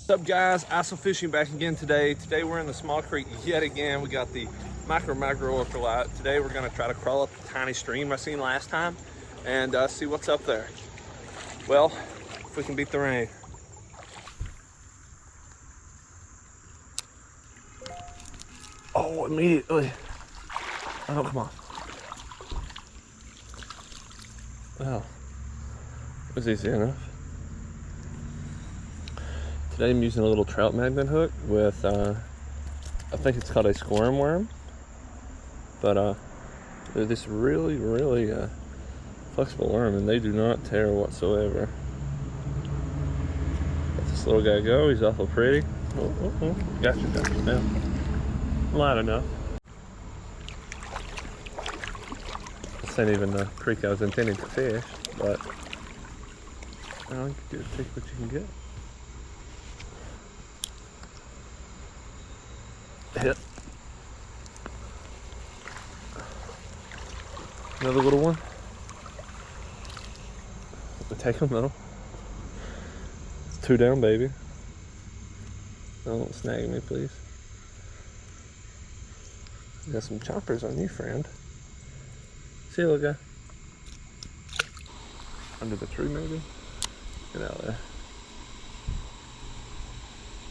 What's up guys, ISO fishing back again today. Today we're in the small creek yet again. We got the micro ultralight. Today we're gonna try to crawl up the tiny stream I seen last time and see what's up there. Well, if we can beat the rain. Oh, immediately. Oh, come on. Well, it was easy enough. Today I'm using a little trout magnet hook with, I think it's called a squirm worm. But they're this really flexible worm and they do not tear whatsoever. Let this little guy go, he's awful pretty. Oh. Gotcha now. Light enough. This ain't even the creek I was intending to fish, but you take what you can get. Hit. Another little one. We'll take them though. It's 2 down, baby. Don't snag me, please. Got some choppers on you, friend. See you, little guy. Under the tree, maybe? Get out of there.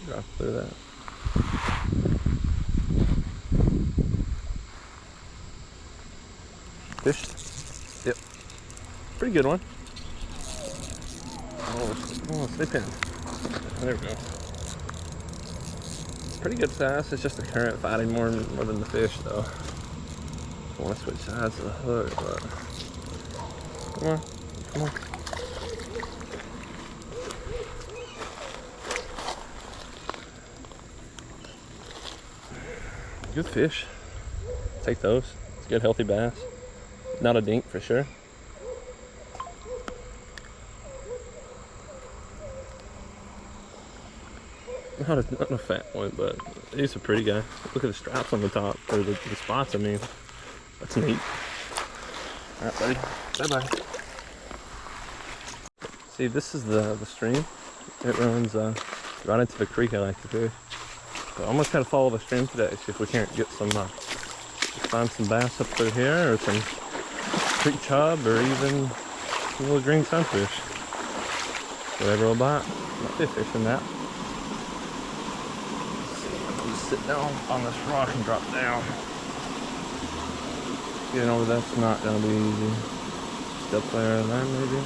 Drop through that. Fish? Yep. Pretty good one. Oh, slip in. There we go. Pretty good size. It's just the current fighting more than the fish, though. I want to switch sides of the hook, but come on. Good fish. Take those. It's a good, healthy bass. Not a dink for sure. Not a fat one, but he's a pretty guy. Look at the straps on the top, or the spots, I mean. That's neat. Alright, buddy. Bye-bye. See, this is the stream. It runs right into the creek I like to fish. So I'm gonna try to follow the stream today, see if we can't get some, find some bass up through here, or some creek chub, or even some little green sunfish. Whatever will bite. Might be a fish in that. Let's sit down on this rock and drop down. Getting over that's not gonna be easy. Just up there and there maybe.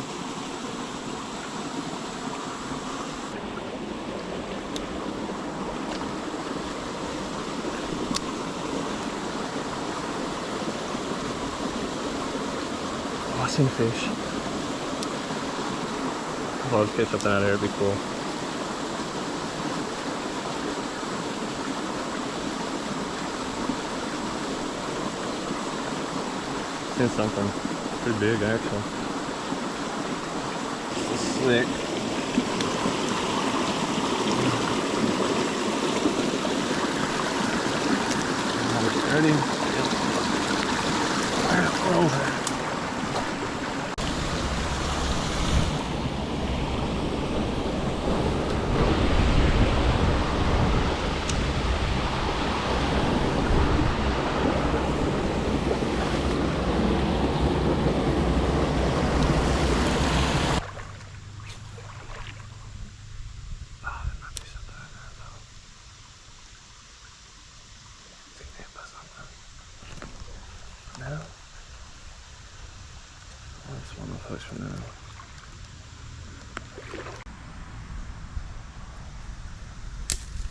Oh, I seen a fish. If I was catch up that there, it'd be cool. Seen something pretty big actually. Slick. Ready? Yep. We're over. No. That's one of the hooks from now.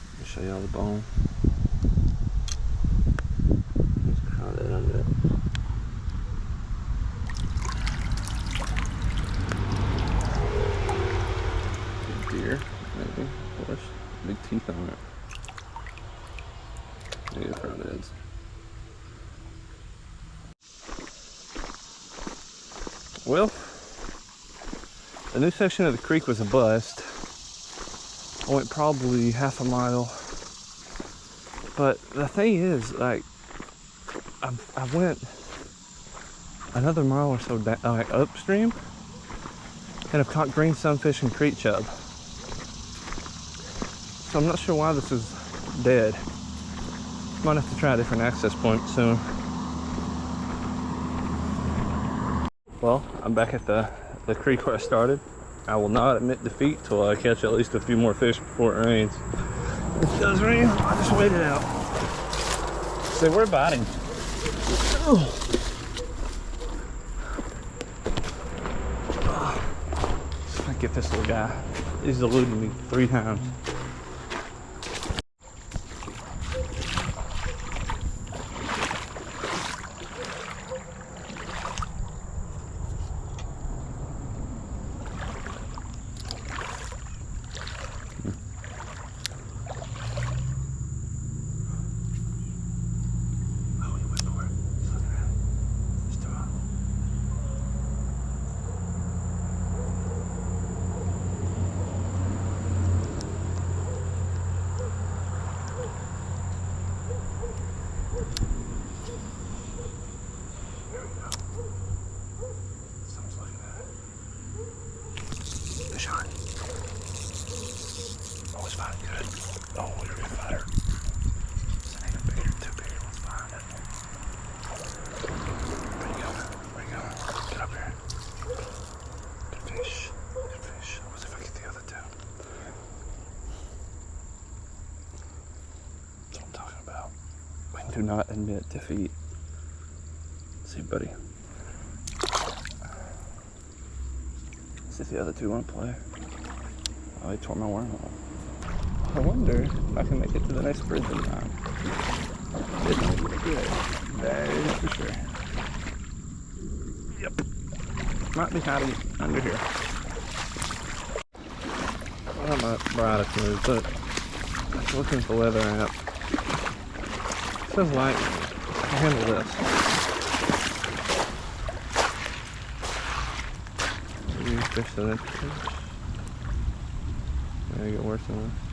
Let me show y'all the bone. Just crowd it under it. Big deer, maybe, of course. Big teeth on it. Yeah, crawdads. Well, the new section of the creek was a bust. I went probably half a mile. But the thing is, like, I went another mile or so down, like upstream, and I've caught green sunfish and creek chub. So I'm not sure why this is dead. Might have to try a different access point soon. Well, I'm back at the creek where I started. I will not admit defeat till I catch at least a few more fish before it rains. If it does rain, I'll just wait it out. See, we're biting. Oh. Just gonna get this little guy. He's eluded me 3 times. Do not admit defeat. See, buddy. See if the other 2 want to play. Oh, he tore my worm off. I wonder if I can make it to the next bridge in time. Didn't make it good. That is for sure. Yep. Might be hiding under here. Well, not my brightest move, but I was looking at the weather app. It says light. I'll handle this. Maybe fish the next fish. Yeah, get worse than this.